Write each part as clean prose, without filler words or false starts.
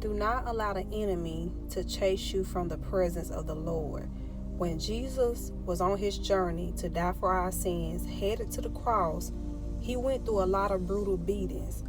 Do not allow the enemy to chase you from the presence of the Lord. When Jesus was on his journey to die for our sins, headed to the cross, he went through a lot of brutal beatings,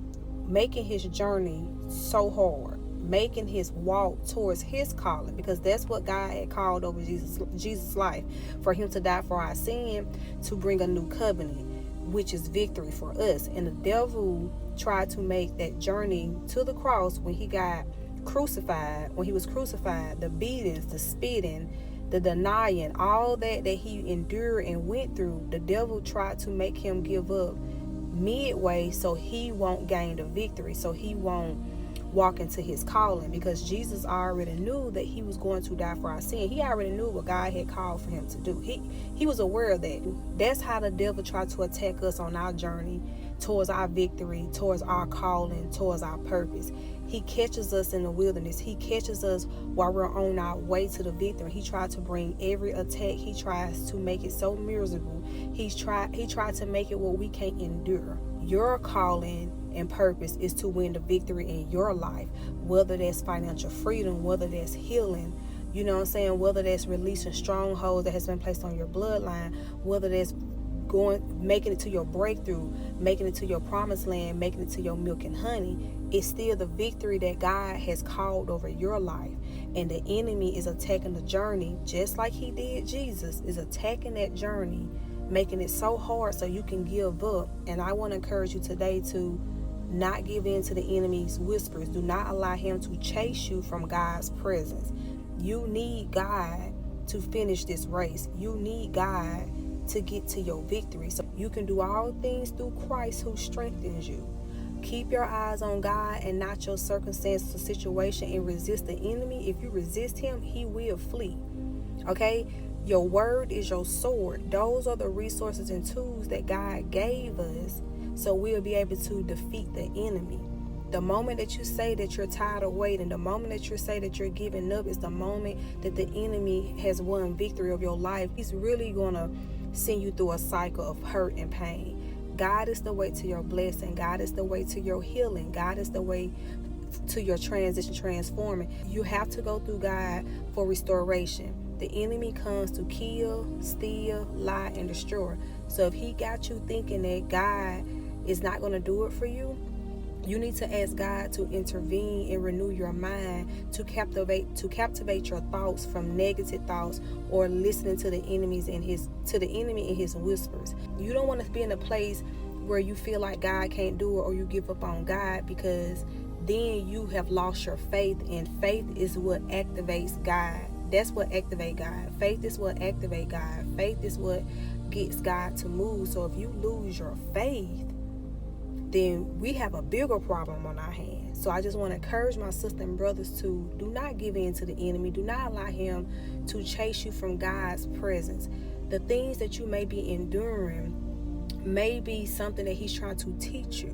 making his journey so hard, making his walk towards his calling, because that's what God had called over Jesus' life, for him to die for our sin, to bring a new covenant, which is victory for us. And the devil tried to make that journey to the cross when he got crucified, the beatings, the spitting, the denying, all that he endured and went through. The devil tried to make him give up midway so he won't gain the victory, so he won't walk into his calling, because Jesus already knew that he was going to die for our sin. He already knew what God had called for him to do. He was aware of that. That's how the devil tried to attack us on our journey towards our victory, towards our calling, towards our purpose. He catches us in the wilderness. He catches us while we're on our way to the victory. He tried to bring every attack. He tries to make it so miserable. He tried to make it what we can't endure. Your calling and purpose is to win the victory in your life, whether that's financial freedom, whether that's healing, you know what I'm saying, whether that's releasing strongholds that has been placed on your bloodline, whether that's making it to your breakthrough, making it to your promised land, making it to your milk and honey. It's still the victory that God has called over your life. And the enemy is attacking the journey, just like he did Jesus, is attacking that journey, making it so hard so you can give up. And I want to encourage you today to not give in to the enemy's whispers. Do not allow him to chase you from God's presence. You need God to finish this race. You need God to get to your victory. So you can do all things through Christ who strengthens you. Keep your eyes on God and not your circumstances or situation, and resist the enemy. If you resist him, he will flee. Okay? Your word is your sword. Those are the resources and tools that God gave us so we'll be able to defeat the enemy. The moment that you say that you're tired of waiting, the moment that you say that you're giving up, is the moment that the enemy has won victory of your life. He's really going to send you through a cycle of hurt and pain. God is the way to your blessing. God is the way to your healing. God is the way to your transition, transforming. You have to go through God for restoration. The enemy comes to kill, steal, lie, and destroy. So if he got you thinking that God is not going to do it for you, you need to ask God to intervene and renew your mind, to captivate your thoughts from negative thoughts or listening to the enemy in his whispers. You don't want to be in a place where you feel like God can't do it, or you give up on God, because then you have lost your faith, and faith is what activates God. That's what activates God. Faith is what activates God. Faith is what gets God to move. So if you lose your faith, then we have a bigger problem on our hands. So I just want to encourage my sisters and brothers to do not give in to the enemy. Do not allow him to chase you from God's presence. The things that you may be enduring may be something that he's trying to teach you.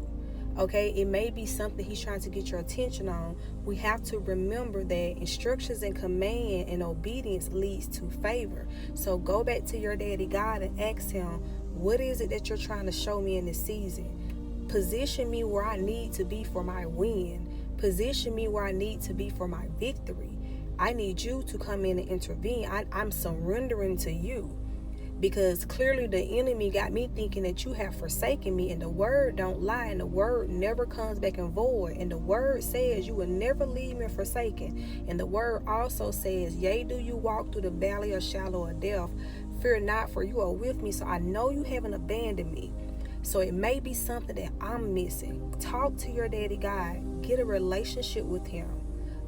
Okay, it may be something he's trying to get your attention on. We have to remember that instructions and command and obedience leads to favor. So go back to your daddy God and ask him, what is it that you're trying to show me in this season? Position me where I need to be for my win. Position me where I need to be for my victory. I need you to come in and intervene. I'm surrendering to you. Because clearly the enemy got me thinking that you have forsaken me, and the word don't lie, and the word never comes back and void. And the word says you will never leave me forsaken. And the word also says, yea, do you walk through the valley of shadow of death, fear not, for you are with me. So I know you haven't abandoned me. So it may be something that I'm missing. Talk to your daddy God. Get a relationship with him.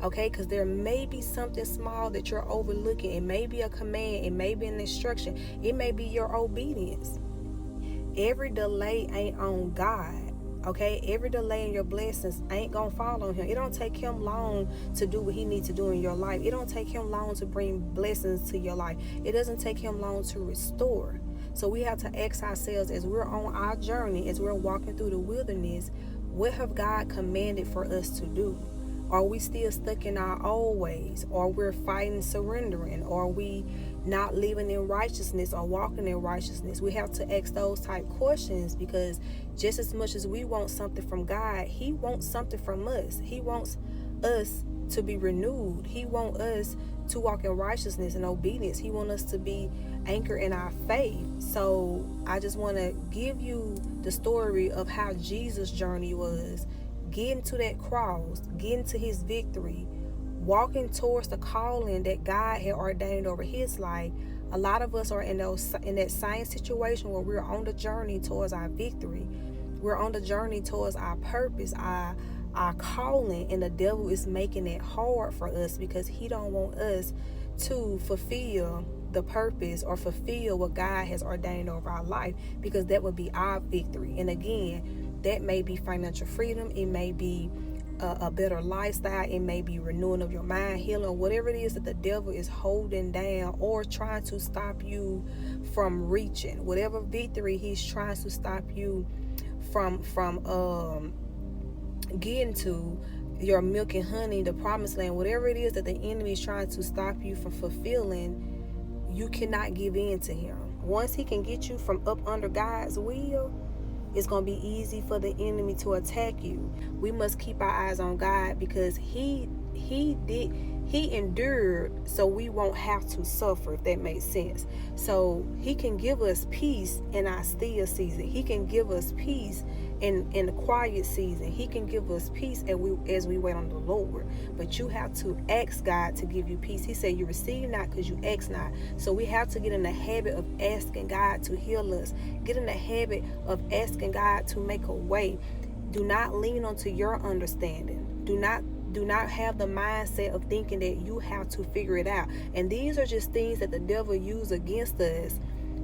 Okay, because there may be something small that you're overlooking. It may be a command. It may be an instruction. It may be your obedience. Every delay ain't on God. Okay, every delay in your blessings ain't gonna fall on him. It don't take him long to do what he needs to do in your life. It don't take him long to bring blessings to your life. It doesn't take him long to restore. So we have to ask ourselves, as we're on our journey, as we're walking through the wilderness, what have God commanded for us to do? Are we still stuck in our old ways? Or we're fighting, surrendering? Or are we not living in righteousness or walking in righteousness? We have to ask those type questions, because just as much as we want something from God, he wants something from us. He wants us to be renewed. He wants us to walk in righteousness and obedience. He wants us to be anchored in our faith. So I just want to give you the story of how Jesus' journey was, getting to that cross, getting to his victory, walking towards the calling that God had ordained over his life. A lot of us are in that same situation where we're on the journey towards our victory. We're on the journey towards our purpose, our calling, and the devil is making it hard for us because he don't want us to fulfill the purpose or fulfill what God has ordained over our life, because that would be our victory. And again, that may be financial freedom, it may be a better lifestyle, it may be renewing of your mind, healing, whatever it is that the devil is holding down or trying to stop you from reaching, whatever victory he's trying to stop you from getting to your milk and honey, the promised land, whatever it is that the enemy is trying to stop you from fulfilling, you cannot give in to him. Once he can get you from up under God's will, it's going to be easy for the enemy to attack you. We must keep our eyes on God, because he endured so we won't have to suffer, if that makes sense. So he can give us peace in our still season. He can give us peace in the quiet season. He can give us peace as we wait on the Lord. But you have to ask God to give you peace. He said you receive not because you ask not. So we have to get in the habit of asking God to heal us. Get in the habit of asking God to make a way. Do not lean onto your understanding. Do not have the mindset of thinking that you have to figure it out. And these are just things that the devil uses against us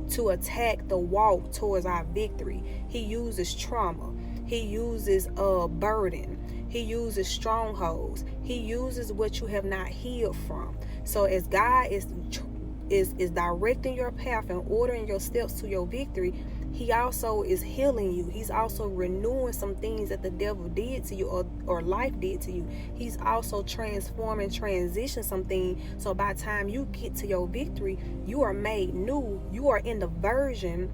to attack the walk towards our victory. He uses trauma. He uses burden. He uses strongholds. He uses what you have not healed from. So as God is directing your path and ordering your steps to your victory, he also is healing you. He's also renewing some things that the devil did to you or life did to you. He's also transforming, transition something. So by the time you get to your victory, you are made new. You are the version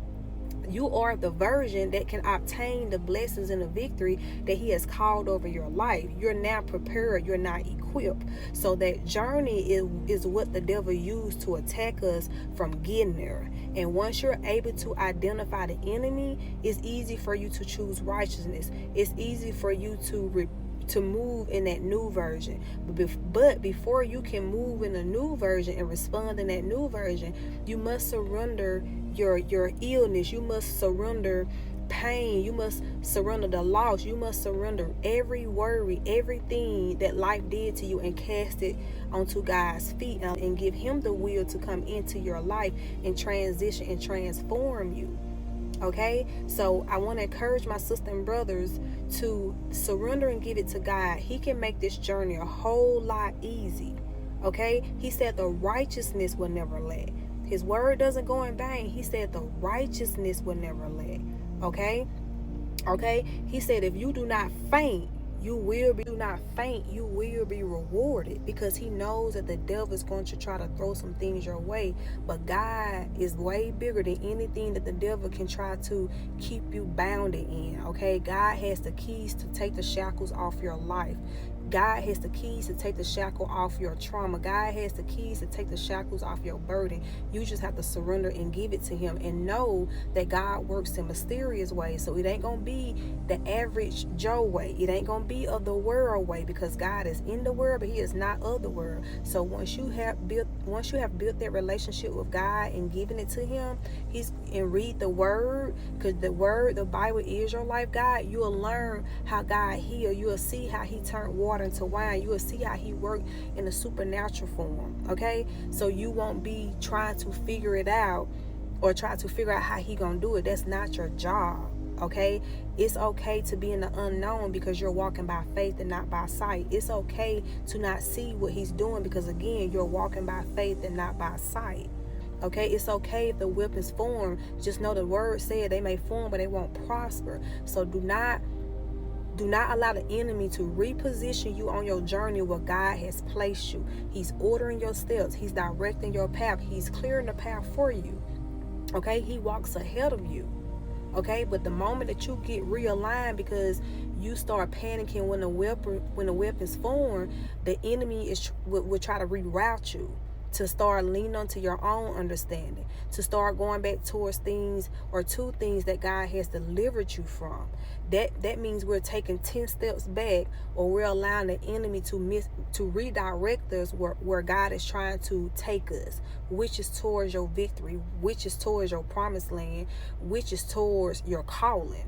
that can obtain the blessings and the victory that he has called over your life. You're now prepared. You're not equipped. So that journey is what the devil used to attack us from getting there. And once you're able to identify the enemy, it's easy for you to choose righteousness. It's easy for you to move in that new version. But before you can move in a new version and respond in that new version, you must surrender your illness. You must surrender pain. You must surrender the loss. You must surrender every worry, everything that life did to you, and cast it onto God's feet and give him the will to come into your life and transition and transform you. Okay, so I want to encourage my sisters and brothers to surrender and give it to God. He can make this journey a whole lot easy. Okay, he said the righteousness will never lack. His word doesn't go in vain. He said the righteousness will never lack. Okay, he said if you do not faint, you will be rewarded, because he knows that the devil is going to try to throw some things your way. But God is way bigger than anything that the devil can try to keep you bounded in. Okay, God has the keys to take the shackles off your life. God has the keys to take the shackle off your trauma. God has the keys to take the shackles off your burden. You just have to surrender and give it to him, and know that God works in mysterious ways. So it ain't going to be the average Joe way. It ain't going to be of the world way, because God is in the world, but he is not of the world. So once you have built that relationship with God and given it to him, and read the word, because the Bible is your life guide, you will learn how God healed. You will see how he turned water into wine. You will see how he worked in a supernatural form. Okay, so you won't be trying to figure it out or try to figure out how he gonna do it. That's not your job. Okay, it's okay to be in the unknown, because you're walking by faith and not by sight. It's okay to not see what he's doing, because again, you're walking by faith and not by sight. Okay, it's okay if the weapons form. Just know the word said they may form, but they won't prosper. So do not allow the enemy to reposition you on your journey where God has placed you. He's ordering your steps. He's directing your path. He's clearing the path for you. Okay, he walks ahead of you. Okay, but the moment that you get realigned, because you start panicking when the weapons form, the enemy will try to reroute you to start leaning onto your own understanding, to start going back towards things or to things that God has delivered you from. That means we're taking 10 steps back, or we're allowing the enemy to redirect us where God is trying to take us, which is towards your victory, which is towards your promised land, which is towards your calling.